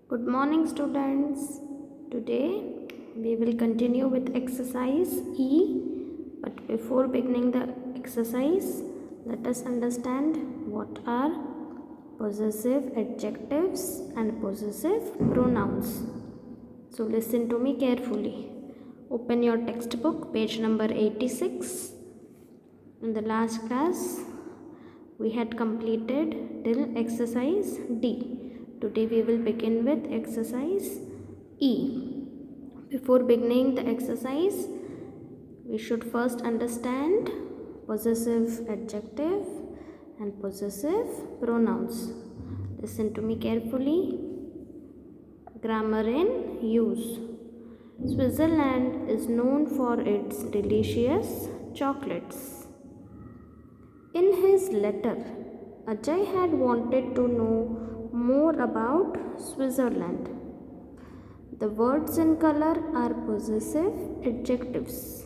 Good morning, students. Today we will continue with exercise E. But before beginning the exercise, let us understand what are possessive adjectives and possessive pronouns. So listen to me carefully. Open your textbook, page number 86. In the last class, we had completed till exercise D. Today we will begin with exercise E. Before beginning the exercise, we should first understand possessive adjective and possessive pronouns. Listen to me carefully. Grammar in use. Switzerland is known for its delicious chocolates. In his letter, Ajay had wanted to know more about Switzerland. The words in color are possessive adjectives.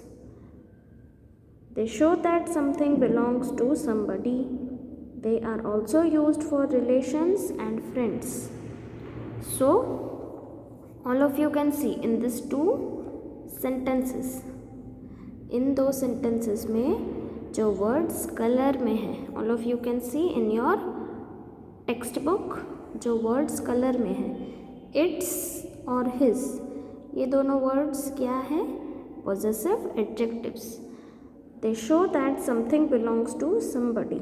They show that something belongs to somebody. They are also used for relations and friends. So, all of you can see in these two sentences. इन दो sentences में जो words color में है, all of you can see in your textbook जो words color में है, its और his, ये दोनों words क्या है? Possessive adjectives. They show that something belongs to somebody.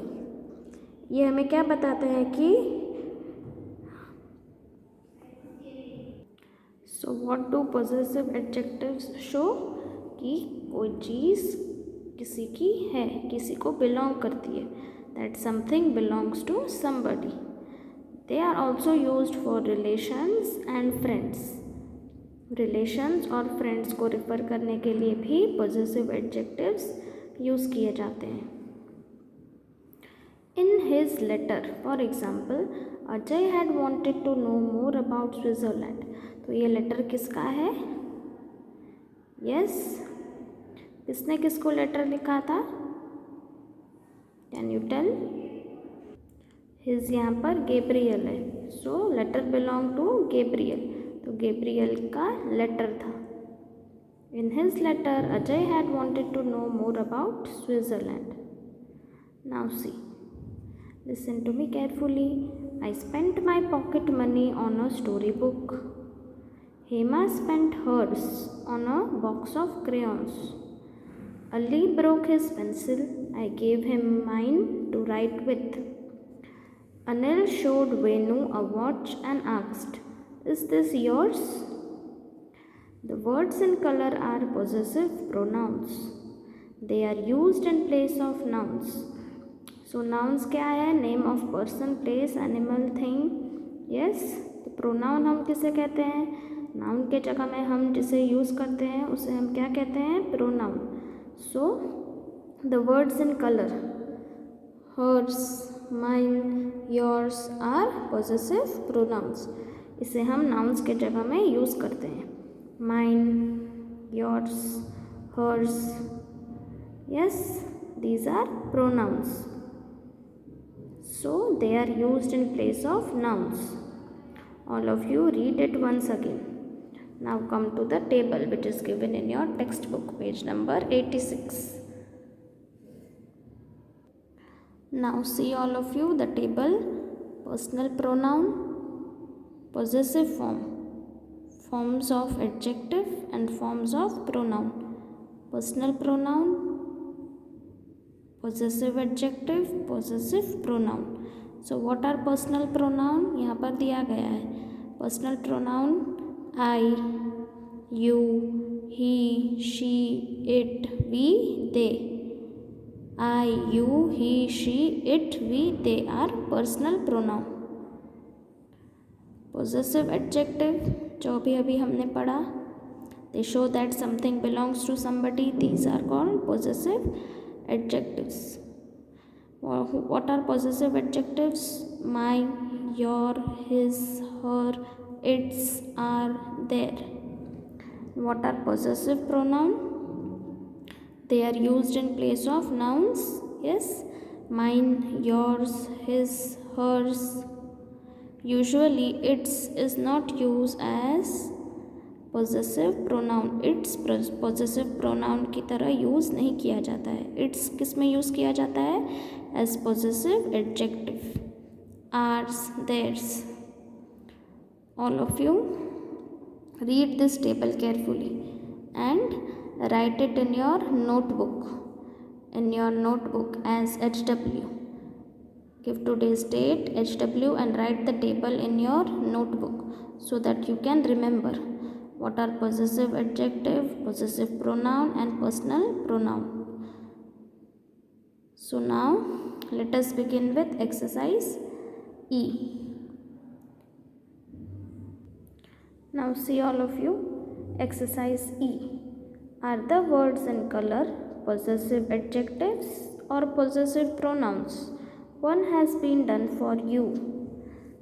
ये हमें क्या बताते हैं कि So what do possessive adjectives show? कि कोई चीज़ किसी की है, किसी को belong करती है. That something belongs to somebody. They are also used for relations and friends. Relations और friends को refer करने के लिए भी possessive adjectives use किए जाते हैं. In his letter, for example, Ajay had wanted to know more about Switzerland. तो ये लेटर किसका है? Yes. किसने किसको लेटर लिखा था? Can you tell? His यहाँ पर गेब्रियल है. So letter belong to Gabriel. तो गेब्रियल का लेटर था. In his letter, Ajay had wanted to know more about Switzerland. Now see. Listen to me carefully. I spent my pocket money on a storybook. Hema spent hers on a box of crayons. Ali broke his pencil. I gave him mine to write with. Anil showed Venu a watch and asked, "Is this yours?" The words in color are possessive pronouns. They are used in place of nouns. So nouns क्या है? Name of person, place, animal, thing. Yes. तो pronoun हम किसे कहते हैं? Noun के जगह में हम जिसे यूज़ करते हैं उसे हम क्या कहते हैं? Pronoun. So the words in color, hers, mine, yours are possessive pronouns. इसे हम nouns के जगह में यूज़ करते हैं. Mine, yours, hers. Yes, these are pronouns. So they are used in place of nouns. All of you read it once again. Now come to the table which is given in your textbook, page number 86. Now see all of you the table. Personal pronoun, possessive form, forms of adjective and forms of pronoun. Personal pronoun, possessive adjective, possessive pronoun. So what are personal pronoun? यहाँ पर दिया गया है. Personal pronoun I, you, he, she, it, we, they. I, you, he, she, it, we, they are personal pronoun. Possessive adjective जो भी अभी हमने पढ़ा, they show that something belongs to somebody. These are called possessive adjectives. What are possessive adjectives? My, your, his, her, its, are, their. What are possessive pronoun? They are used in place of nouns. Yes, mine, yours, his, hers. usually its is not used as possessive pronoun. its possessive pronoun की तरह use नहीं किया जाता है. its किस में use किया जाता है? as possessive adjective. ours, theirs. all of you read this table carefully and write it in your notebook as HW. Give today's date HW and write the table in your notebook so that you can remember what are possessive adjective, possessive pronoun and personal pronoun. So now let us begin with exercise E. Now see all of you, exercise E. Are the words in color possessive adjectives or possessive pronouns? One has been done for you.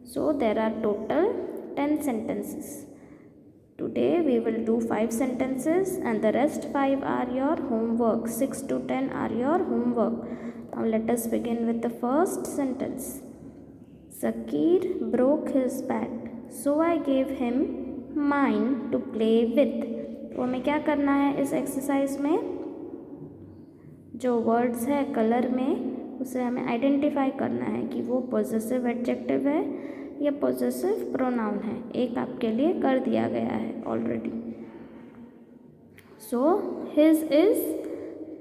So there are total 10 sentences. Today we will do 5 sentences and the rest 5 are your homework. 6 to 10 are your homework. Now let us begin with the first sentence. Zakir broke his bat, so I gave him mine to play with. तो हमें क्या करना है इस exercise में? जो words है colour में उसे हमें आइडेंटिफाई करना है कि वो पॉजेसिव एडजेक्टिव है या पॉजेसिव प्रोनाउन है. एक आपके लिए कर दिया गया है already. So his is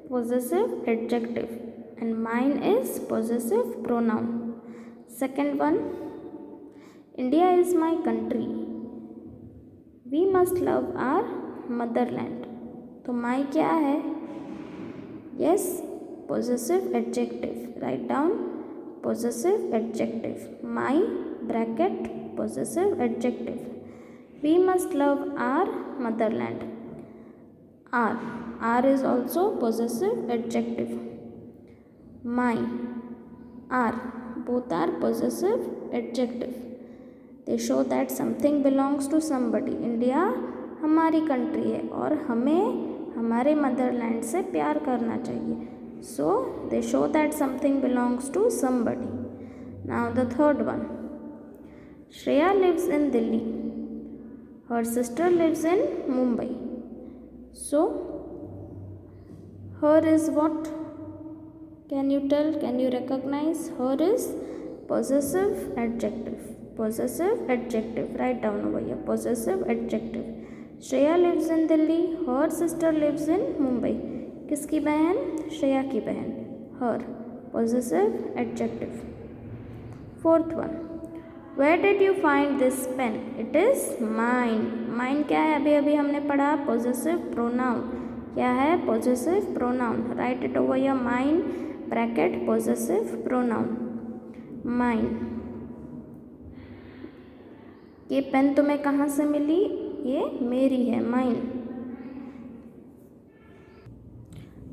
possessive adjective and mine is possessive pronoun. Second one, India is my country, we must love our motherland. तो माई क्या है? Yes, possessive adjective. Write down possessive adjective. My bracket possessive adjective. We must love our motherland. R is also possessive adjective. My, are, both are possessive adjective. They show that something belongs to somebody. India हमारी country है और हमें हमारे Motherland से प्यार करना चाहिए. So they show that something belongs to somebody. Now the third one. Shreya lives in Delhi. Her sister lives in Mumbai. So her is what? Can you tell? Can you recognize? Her is possessive adjective. Possessive adjective. Write down over here. Possessive adjective. Shreya lives in Delhi. Her sister lives in Mumbai. किसकी बहन? श्रेया की बहन. Her, possessive adjective. Fourth one, where did you find this pen? It is mine. Mine क्या है? अभी अभी हमने पढ़ा पॉजेसिव प्रोनाउन. क्या है? Possessive pronoun. Right it over your mine bracket possessive pronoun. Mine. ये पेन तुम्हें कहाँ से मिली? ये मेरी है, mine.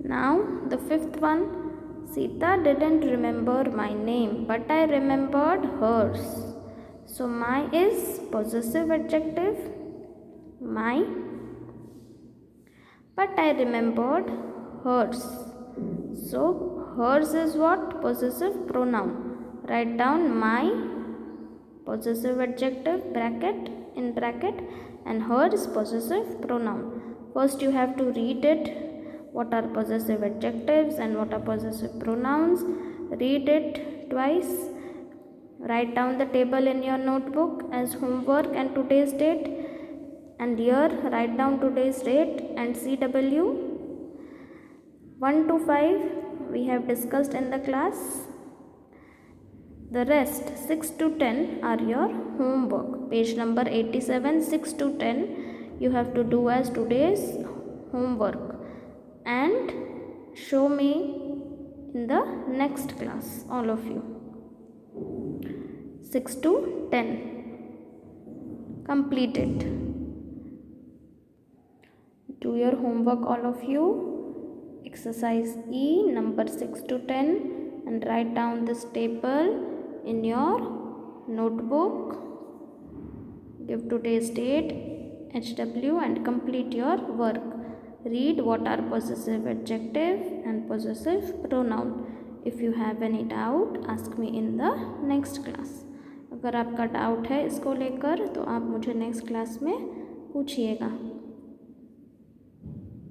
Now the fifth one, Sita didn't remember my name but I remembered hers. So my is possessive adjective. My. But I remembered hers. So hers is what? Possessive pronoun. Write down my possessive adjective bracket in bracket and hers possessive pronoun. First you have to read it. What are possessive adjectives and what are possessive pronouns? Read it twice. Write down the table in your notebook as homework and today's date. And here write down today's date and CW. 1 to 5 we have discussed in the class. The rest 6 to 10 are your homework. Page number 87, 6 to 10 you have to do as today's homework. And show me in the next class, all of you. 6 to 10. Complete it. Do your homework, all of you. Exercise E, number 6 to 10, and write down this table in your notebook. Give today's date, HW, and complete your work. Read what are possessive adjective and possessive pronoun. If you have any doubt, ask me in the next class. अगर आपका doubt है इसको लेकर तो आप मुझे next class में पूछिएगा।